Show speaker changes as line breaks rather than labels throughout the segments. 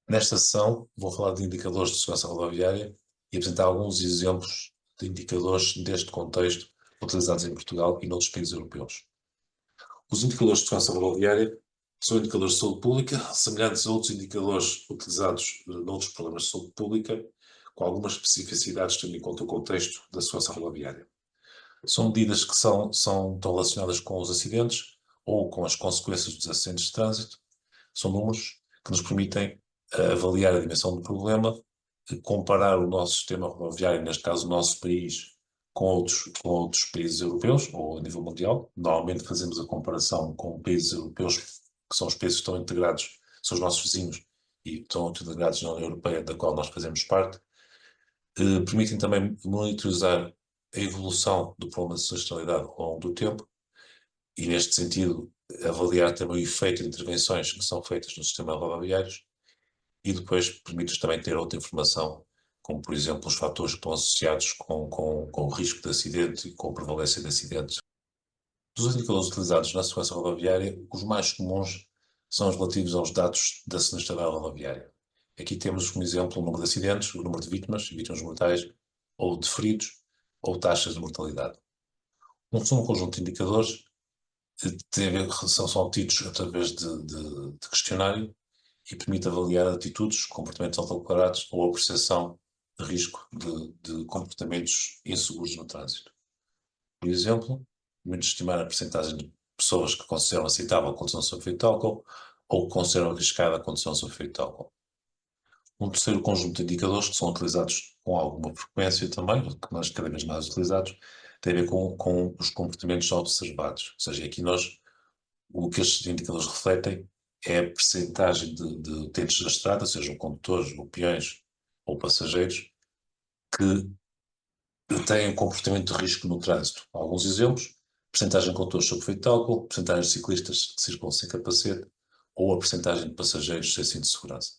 Nesta sessão, vou falar de indicadores de segurança rodoviária e apresentar alguns exemplos de indicadores deste contexto utilizados em Portugal e noutros países europeus. Os indicadores de segurança rodoviária são indicadores de saúde pública, semelhantes a outros indicadores utilizados noutros programas de saúde pública, com algumas especificidades tendo em conta o contexto da segurança rodoviária. São medidas que estão relacionadas com os acidentes ou com as consequências dos acidentes de trânsito. São números que nos permitem avaliar a dimensão do problema, comparar o nosso sistema rodoviário, neste caso o nosso país, com outros países europeus ou a nível mundial. Normalmente fazemos a comparação com países europeus, que são os países que estão integrados, são os nossos vizinhos e estão integrados na União Europeia, da qual nós fazemos parte. Permitem também monitorizar a evolução do problema de sustentabilidade ao longo do tempo e, neste sentido, avaliar também o efeito de intervenções que são feitas no sistema rodoviários e depois permite-nos também ter outra informação, como, por exemplo, os fatores que estão associados com o risco de acidente e com a prevalência de acidentes. Dos indicadores utilizados na segurança rodoviária, os mais comuns são os relativos aos dados da sinistralidade rodoviária. Aqui temos como exemplo o número de acidentes, o número de vítimas mortais, ou de feridos, ou taxas de mortalidade. São um conjunto de indicadores que são obtidos através de questionário e permite avaliar atitudes, comportamentos autodeclarados ou a percepção de risco de comportamentos inseguros no trânsito. Por exemplo, permite estimar a percentagem de pessoas que consideram aceitável a condução sob efeito de álcool ou que consideram arriscada a condução sob efeito de álcool. Um terceiro conjunto de indicadores que são utilizados com alguma frequência também, mas cada vez mais utilizados, tem a ver com os comportamentos observados. Ou seja, aqui o que estes indicadores refletem é a percentagem de utentes da estrada, sejam condutores, ou peões ou passageiros, que têm comportamento de risco no trânsito. Alguns exemplos: percentagem de condutores sob efeito de álcool, percentagem de ciclistas que circulam sem capacete ou a percentagem de passageiros sem cinto de segurança.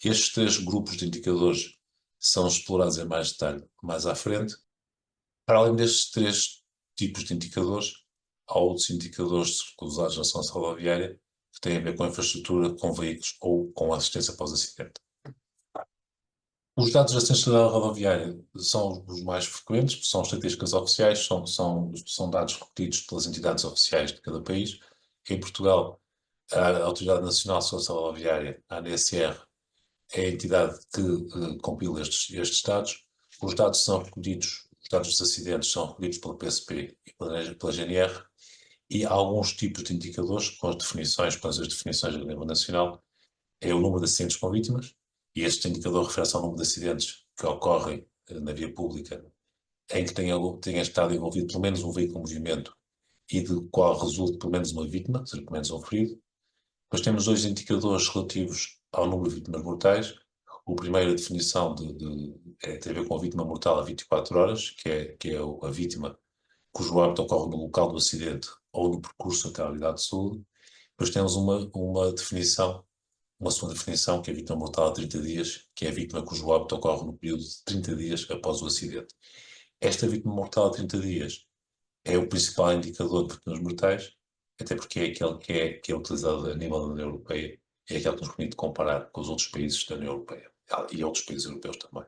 Estes três grupos de indicadores são explorados em mais detalhe mais à frente. Para além destes três tipos de indicadores, há outros indicadores usados na segurança rodoviária que têm a ver com a infraestrutura, com veículos ou com a assistência pós-acidente. Os dados da sinistralidade rodoviária são os mais frequentes, são estatísticas oficiais, são dados recolhidos pelas entidades oficiais de cada país. Em Portugal, a Autoridade Nacional de Segurança Rodoviária, a ANSR, é a entidade que compila estes dados. Os dados dos acidentes são recolhidos pela PSP e pela GNR, e há alguns tipos de indicadores com as definições a nível nacional. É o número de acidentes com vítimas, e este indicador refere-se ao número de acidentes que ocorrem na via pública em que tenha estado envolvido pelo menos um veículo em movimento e do qual resulte pelo menos uma vítima, ou seja, pelo menos um ferido. Depois temos dois indicadores relativos ao número de vítimas mortais. O primeiro, a definição tem a ver com a vítima mortal a 24 horas, que é a vítima cujo óbito ocorre no local do acidente ou no percurso até a unidade de saúde. Depois temos uma segunda definição, que é a vítima mortal a 30 dias, que é a vítima cujo óbito ocorre no período de 30 dias após o acidente. Esta vítima mortal a 30 dias é o principal indicador de vítimas mortais, até porque é aquele que é utilizado a nível da União Europeia, é aquele que nos permite comparar com os outros países da União Europeia e outros países europeus também.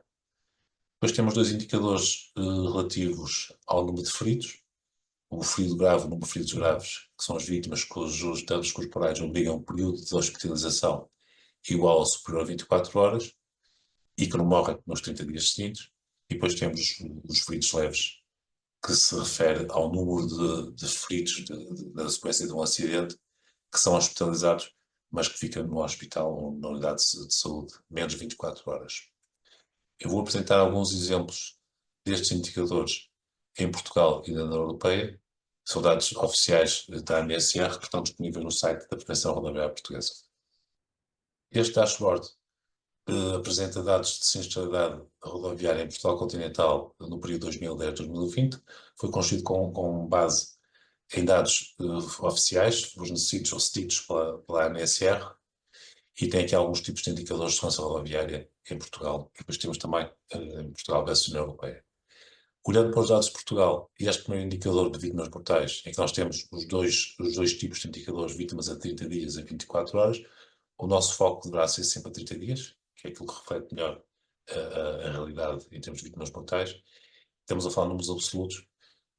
Depois temos dois indicadores relativos ao número de feridos: o ferido grave e o número de feridos graves, que são as vítimas cujos danos corporais obrigam um período de hospitalização igual ou superior a 24 horas e que não morrem nos 30 dias seguintes. E depois temos os feridos leves, que se refere ao número de feridos na sequência de um acidente que são hospitalizados, mas que ficam no hospital ou na unidade de saúde menos de 24 horas. Eu vou apresentar alguns exemplos destes indicadores em Portugal e na União Europeia. São dados oficiais da ANSR que estão disponíveis no site da Prevenção Rodoviária Portuguesa. Este dashboard apresenta dados de sinistralidade rodoviária em Portugal continental no período 2010-2020. Foi construído com base em dados oficiais, fornecidos ou cedidos pela ANSR, e tem aqui alguns tipos de indicadores de segurança rodoviária em Portugal. E depois temos também em Portugal versus União Europeia. Olhando para os dados de Portugal, e este primeiro indicador de vítimas mortais, em que nós temos os dois tipos de indicadores, vítimas a 30 dias e a 24 horas, O nosso foco deverá ser sempre a 30 dias, que é aquilo que reflete melhor a realidade em termos de vítimas mortais. Estamos a falar de números absolutos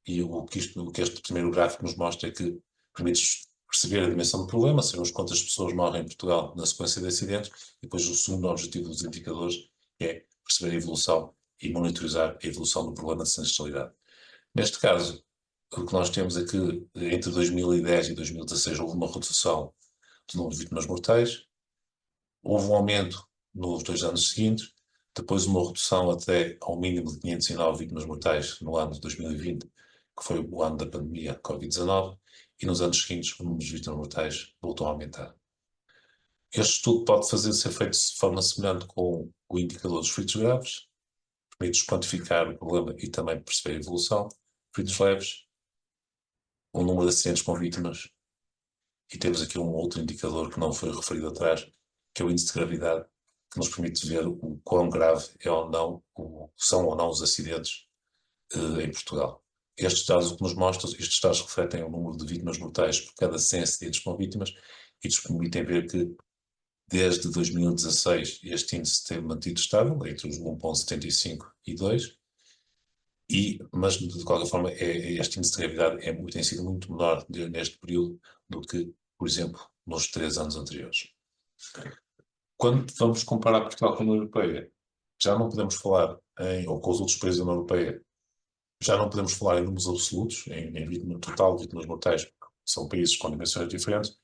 e o que este primeiro gráfico nos mostra é que permite perceber a dimensão do problema, sabemos quantas pessoas morrem em Portugal na sequência de acidentes, e depois o segundo objetivo dos indicadores é perceber a evolução e monitorizar a evolução do problema de sinistralidade. Neste caso, o que nós temos é que entre 2010 e 2016 houve uma redução do número de vítimas mortais, houve um aumento nos 2 anos seguintes, depois uma redução até ao mínimo de 509 vítimas mortais no ano de 2020, que foi o ano da pandemia Covid-19, e nos anos seguintes o número de vítimas mortais voltou a aumentar. Este estudo pode ser feito de forma semelhante com o indicador dos feridos graves, permite quantificar o problema e também perceber a evolução. Feridos leves, o número de acidentes com vítimas, e temos aqui um outro indicador que não foi referido atrás, que é o índice de gravidade, que nos permite ver o quão grave é ou não, são ou não os acidentes em Portugal. Estes dados refletem o número de vítimas mortais por cada 100 acidentes com vítimas e nos permitem ver que desde 2016 este índice tem mantido estável, entre os 1,75 e 2, mas de qualquer forma este índice de gravidade tem sido muito menor neste período do que, por exemplo, nos 3 anos anteriores. Quando vamos comparar Portugal com a União Europeia, já não podemos falar ou com os outros países da União Europeia, já não podemos falar em números absolutos, em vítima total de vítimas mortais, porque são países com dimensões diferentes.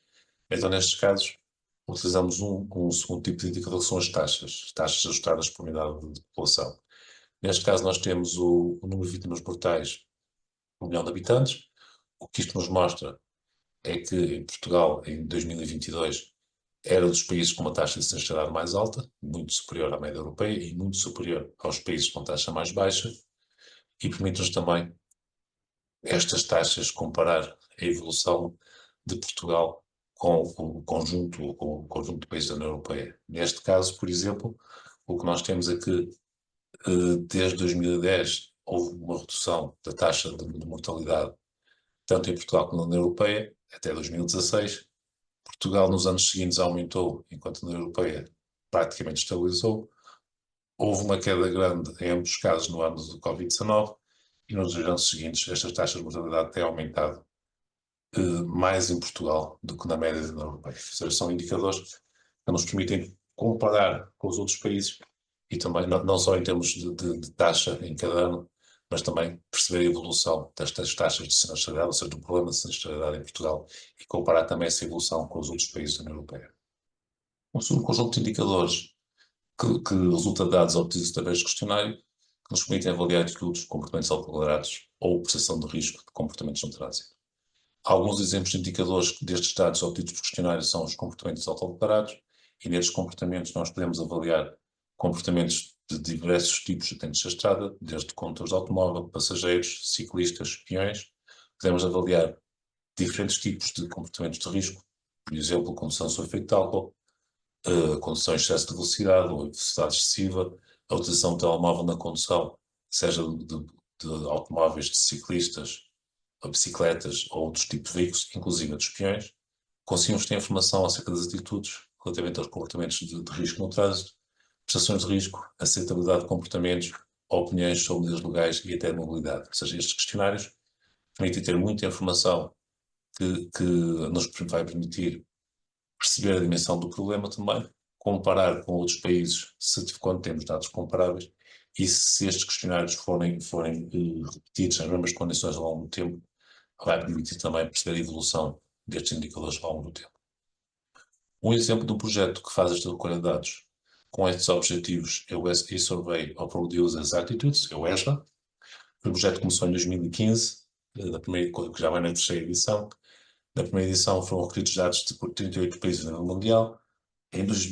Então, nestes casos, utilizamos um segundo tipo de indicador, que são as taxas ajustadas por unidade de população. Neste caso, nós temos o número de vítimas mortais por milhão de habitantes. O que isto nos mostra é que em Portugal, em 2022, era um dos países com uma taxa de sinistralidade mais alta, muito superior à média europeia e muito superior aos países com taxa mais baixa, e permite-nos também estas taxas comparar a evolução de Portugal com o conjunto de países da União Europeia. Neste caso, por exemplo, o que nós temos é que desde 2010 houve uma redução da taxa de mortalidade tanto em Portugal como na União Europeia até 2016. Portugal nos anos seguintes aumentou, enquanto a União Europeia praticamente estabilizou. Houve uma queda grande em ambos os casos no ano do Covid-19 e nos anos seguintes estas taxas de mortalidade têm aumentado mais em Portugal do que na média da União Europeia. Ou seja, são indicadores que nos permitem comparar com os outros países e também não só em termos de taxa em cada ano, mas também perceber a evolução destas taxas de sinistralidade, ou seja, do problema de sinistralidade em Portugal, e comparar também essa evolução com os outros países da União Europeia. Um segundo conjunto de indicadores que resulta de dados obtidos através de questionário, que nos permitem avaliar atitudes, comportamentos autodeclarados ou percepção de risco de comportamentos no trânsito. Alguns exemplos de indicadores destes dados obtidos por questionário são os comportamentos autodeclarados, e nestes comportamentos nós podemos avaliar comportamentos de diversos tipos atendentes à estrada, desde condutores de automóvel, passageiros, ciclistas, peões. Podemos avaliar diferentes tipos de comportamentos de risco, por exemplo, condução sob efeito de álcool, condução em excesso de velocidade ou velocidade excessiva, a utilização do telemóvel na condução, seja de automóveis, de ciclistas, ou bicicletas ou outros tipos de veículos, inclusive dos peões. Conseguimos ter informação acerca das atitudes relativamente aos comportamentos de risco no trânsito, prestações de risco, aceitabilidade de comportamentos, opiniões sobre medidas legais e até mobilidade. Ou seja, estes questionários permitem ter muita informação que nos vai permitir perceber a dimensão do problema também, comparar com outros países quando temos dados comparáveis, e se estes questionários forem repetidos nas mesmas condições ao longo do tempo, vai permitir também perceber a evolução destes indicadores ao longo do tempo. Um exemplo de um projeto que faz esta recolha de dados com estes objetivos é o E-Survey of Road Users Attitudes, é o ESRA. O projeto começou em 2015, que já vai na terceira edição. Na primeira edição foram recolhidos dados de 38 países a nível mundial,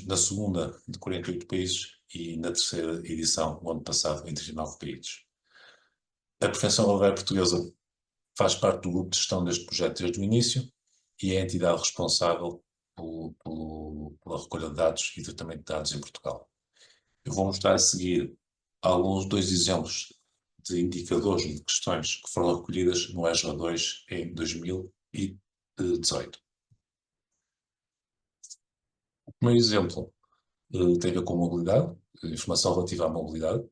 na segunda de 48 países e na terceira edição, o ano passado, em 39 países. A Prevenção Rodoviária Portuguesa faz parte do grupo de gestão deste projeto desde o início e é a entidade responsável pela recolha de dados e tratamento de dados em Portugal. Eu vou mostrar a seguir dois exemplos de indicadores de questões que foram recolhidas no ESRA 2 em 2018. O meu exemplo tem a ver com mobilidade, informação relativa à mobilidade,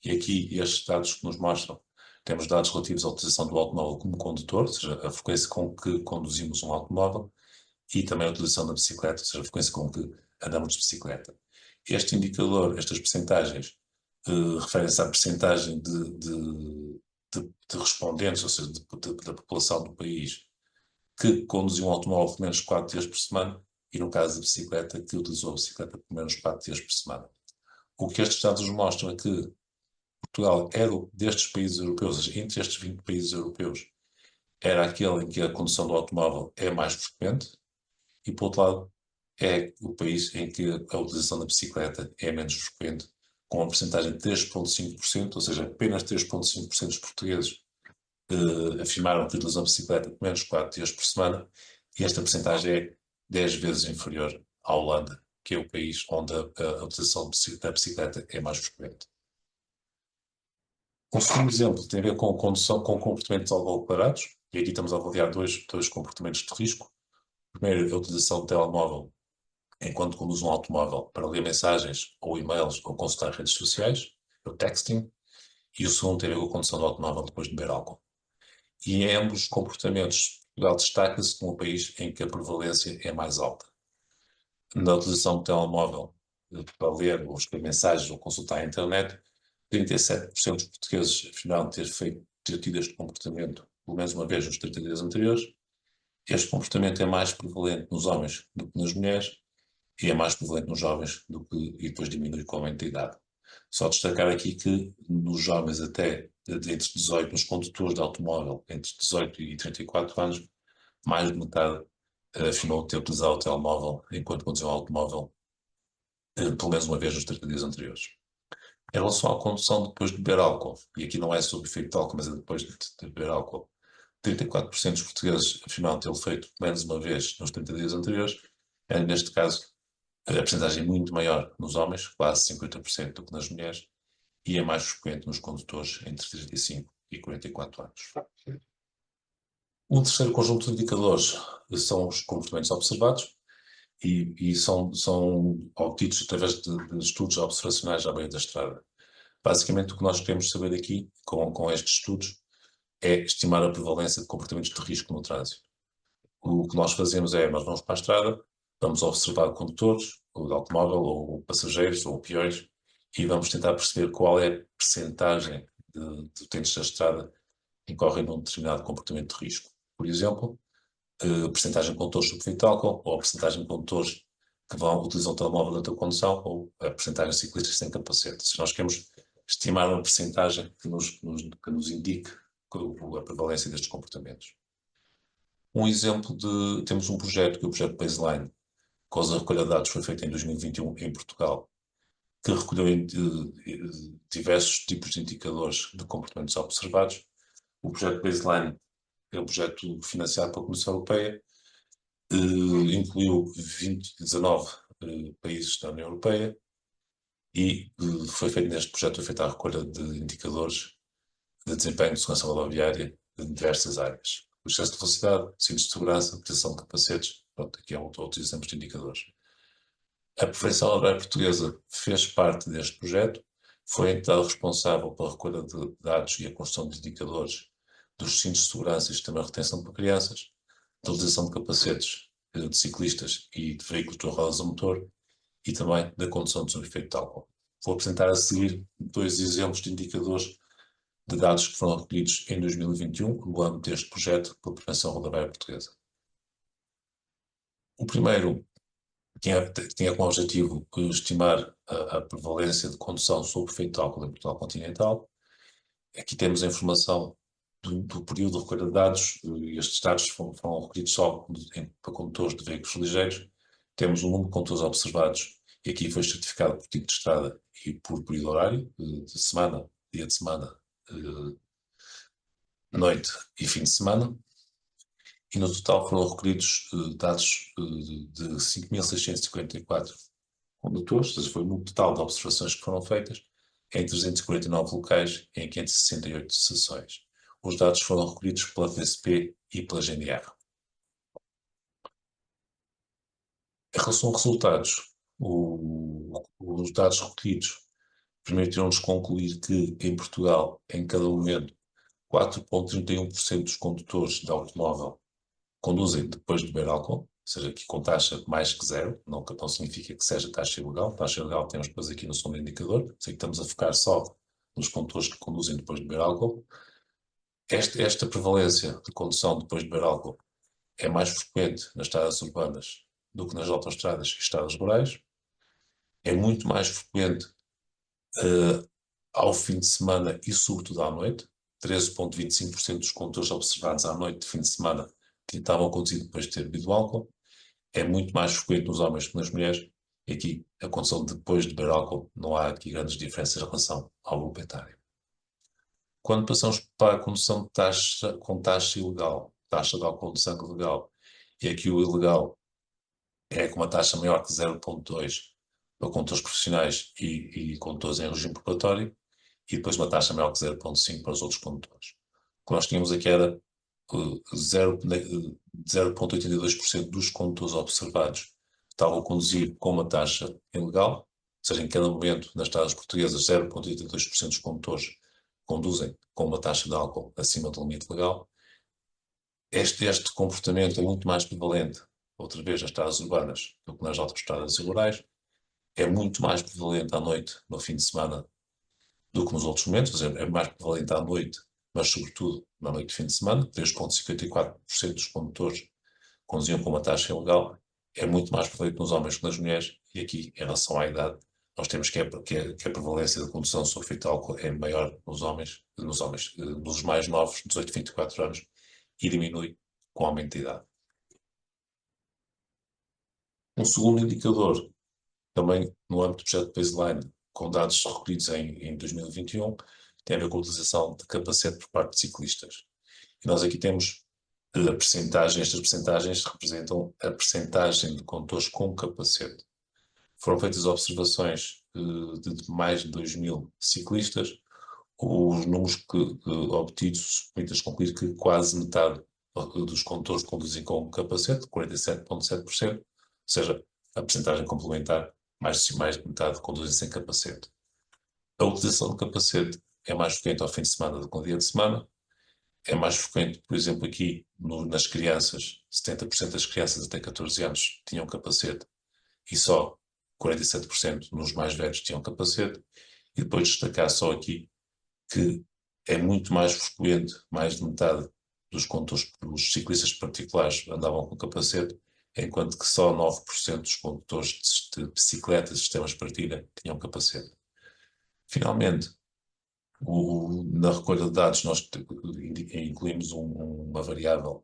e aqui estes dados que nos mostram, temos dados relativos à utilização do automóvel como condutor, ou seja, a frequência com que conduzimos um automóvel, e também a utilização da bicicleta, ou seja, a frequência com que andamos de bicicleta. Este indicador, estas percentagens, referem-se à percentagem de respondentes, ou seja, da população do país, que conduziu um automóvel pelo menos 4 dias por semana, e no caso da bicicleta, que utilizou a bicicleta pelo menos 4 dias por semana. O que estes dados mostram é que Portugal era destes países europeus, ou seja, entre estes 20 países europeus, era aquele em que a condução do automóvel é mais frequente, e por outro lado, é o país em que a utilização da bicicleta é menos frequente, com uma percentagem de 3,5%, ou seja, apenas 3,5% dos portugueses afirmaram que utilizam a bicicleta pelo menos 4 dias por semana, e esta percentagem é 10 vezes inferior à Holanda, que é o país onde a utilização da bicicleta é mais frequente. Um segundo exemplo tem a ver com condução com comportamentos autodeclarados, e aqui estamos a avaliar dois comportamentos de risco. Primeiro, a utilização do telemóvel enquanto conduz um automóvel para ler mensagens ou e-mails ou consultar redes sociais, o texting, e o segundo tem a ver com a condução do automóvel depois de beber álcool. E em ambos os comportamentos, Portugal destaca-se como um país em que a prevalência é mais alta. Na utilização do telemóvel para ler ou escrever mensagens ou consultar a internet, 37% dos portugueses afirmaram ter tido este comportamento pelo menos uma vez nos 30 dias anteriores. Este comportamento é mais prevalente nos homens do que nas mulheres, e é mais prevalente nos jovens e depois diminui com o aumento da idade. Só destacar aqui que nos jovens até entre 18, nos condutores de automóvel, entre 18 e 34 anos, mais de metade afirmou ter utilizado o telemóvel enquanto conduzia um automóvel pelo menos uma vez nos 30 dias anteriores. Em relação à condução depois de beber álcool, e aqui não é sobre efeito de álcool, mas é depois de beber álcool, 34% dos portugueses afirmaram ter feito pelo menos uma vez nos 30 dias anteriores. Neste caso, a percentagem é muito maior nos homens, quase 50% do que nas mulheres, e é mais frequente nos condutores entre 35 e 44 anos. O terceiro conjunto de indicadores são os comportamentos observados, e são obtidos através de estudos observacionais à beira da estrada. Basicamente, o que nós queremos saber aqui, com estes estudos, é estimar a prevalência de comportamentos de risco no trânsito. O que nós fazemos é, nós vamos para a estrada, vamos observar condutores, ou de automóvel, ou passageiros, ou peões, e vamos tentar perceber qual é a percentagem de utentes da estrada que incorrem num determinado comportamento de risco. Por exemplo, a percentagem de condutores sob efeito de álcool, ou a percentagem de condutores que utilizam o telemóvel durante a condução, ou a percentagem de ciclistas sem capacete. Se nós queremos estimar uma percentagem que nos indique a prevalência destes comportamentos. Um exemplo temos um projeto, que é o projeto Baseline, cuja recolha de dados foi feita em 2021 em Portugal, que recolheu diversos tipos de indicadores de comportamentos observados. O projeto Baseline é um projeto financiado pela Comissão Europeia, incluiu 19 países da União Europeia, e foi feita a recolha de indicadores de desempenho de segurança rodoviária de diversas áreas. O excesso de velocidade, cintos de segurança, utilização de capacetes, pronto, aqui há outros exemplos de indicadores. A Perfeição Aeronáutica Portuguesa fez parte deste projeto, foi a entidade responsável pela recolha de dados e a construção de indicadores dos cintos de segurança e sistema de retenção para crianças, da utilização de capacetes de ciclistas e de veículos de rodas a motor, e também da condução de sob efeito de álcool. Vou apresentar a seguir dois exemplos de indicadores de dados que foram recolhidos em 2021, no âmbito deste projeto pela Prevenção Rodoviária Portuguesa. O primeiro tinha como objetivo estimar a prevalência de condução sob efeito de álcool em Portugal continental. Aqui temos a informação do período de recolha de dados, e estes dados foram recolhidos só para condutores de veículos ligeiros. Temos o número de condutores observados, e aqui foi certificado por tipo de estrada e por período horário, de semana, dia de semana, noite e fim de semana. E no total foram recolhidos dados de 5.654 condutores, ou seja, foi no total de observações que foram feitas em 349 locais, em 568 sessões. Os dados foram recolhidos pela VSP e pela GNR. Em relação a resultados, os dados recolhidos permitiram-nos concluir que, em Portugal, em cada momento, 4,31% dos condutores de automóvel conduzem depois de beber álcool, ou seja, aqui com taxa mais que zero, não significa que seja taxa ilegal. Taxa ilegal temos depois aqui no segundo indicador, sei que estamos a focar só nos condutores que conduzem depois de beber álcool. Esta prevalência de condução depois de beber álcool é mais frequente nas estradas urbanas do que nas autoestradas e estradas rurais. É muito mais frequente ao fim de semana e sobretudo à noite. 13,25% dos condutores observados à noite de fim de semana que estavam a conduzir depois de ter bebido álcool. É muito mais frequente nos homens que nas mulheres. E aqui, a condução depois de beber álcool, não há aqui grandes diferenças em relação ao grupo etário. Quando passamos para a condução de com taxa ilegal, taxa de álcool de sangue legal, e aqui o ilegal é com uma taxa maior que 0,2 para condutores profissionais e condutores em regime probatório, e depois uma taxa maior que 0,5 para os outros condutores. O que nós tínhamos aqui era 0,82% dos condutores observados estavam a conduzir com uma taxa ilegal, ou seja, em cada momento, nas estradas portuguesas, 0,82% dos condutores conduzem com uma taxa de álcool acima do limite legal. Este comportamento é muito mais prevalente, outra vez, nas estradas urbanas do que nas autoestradas rurais. É muito mais prevalente à noite, no fim de semana, do que nos outros momentos, ou seja, é mais prevalente à noite, mas sobretudo na noite de fim de semana. 3,54% dos condutores conduziam com uma taxa ilegal. É muito mais prevalente nos homens que nas mulheres, e aqui, em relação à idade, nós temos que a prevalência da condução sob efeito de álcool é maior nos mais novos, 18 a 24 anos, e diminui com o aumento de idade. Um segundo indicador, também no âmbito do projeto Baseline, com dados recolhidos em 2021, tem a ver com a utilização de capacete por parte de ciclistas. E nós aqui temos a percentagem, estas percentagens representam a percentagem de condutores com capacete. Foram feitas observações de mais de 2.000 ciclistas. Os números obtidos permitem concluir que quase metade dos condutores conduzem com capacete, 47,7%, ou seja, a percentagem complementar, mais de metade conduzem sem capacete. A utilização de capacete é mais frequente ao fim de semana do que no dia de semana. É mais frequente, por exemplo, aqui nas crianças, 70% das crianças até 14 anos tinham capacete e só 47% nos mais velhos tinham capacete. E depois destacar só aqui que é muito mais frequente, mais de metade dos ciclistas particulares andavam com capacete, enquanto que só 9% dos condutores de bicicletas e sistemas de partilha tinham capacete. Finalmente, na recolha de dados nós incluímos uma variável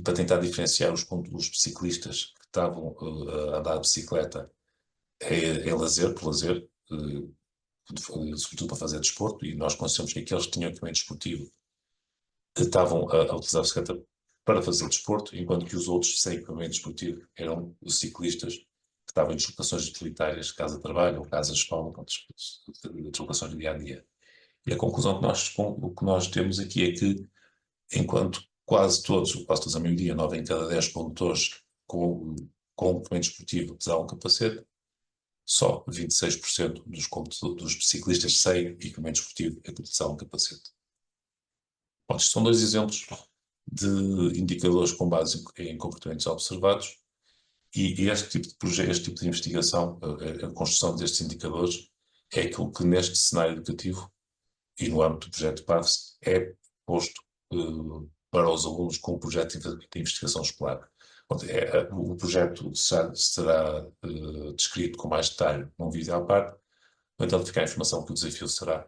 para tentar diferenciar os ciclistas que estavam a andar de bicicleta em lazer, por lazer, sobretudo para fazer desporto, e nós consideramos que aqueles que tinham equipamento desportivo estavam a utilizar a bicicleta para fazer desporto, enquanto que os outros sem equipamento desportivo eram os ciclistas que estavam em deslocações utilitárias, casa-trabalho ou casa-escola, deslocações do dia-a-dia. E a conclusão que nós temos aqui é que, enquanto quase todos, a maioria, 9 em cada 10 condutores com equipamento desportivo utilizavam capacete, só 26% dos ciclistas sem equipamento desportivo utilizavam capacete. Bom, estes são dois exemplos de indicadores com base em comportamentos observados, e este tipo de investigação, a construção destes indicadores, é aquilo que neste cenário educativo e no âmbito do projeto PAFS é posto para os alunos com o projeto de investigação escolar. O projeto será descrito com mais detalhe num vídeo à parte. No entanto, fica a informação que o desafio será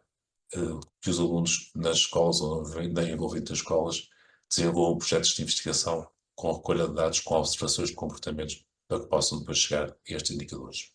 que os alunos nas escolas ou nem envolvidos nas escolas desenvolvam projetos de investigação com a recolha de dados, com observações de comportamentos, para que possam depois chegar a estes indicadores.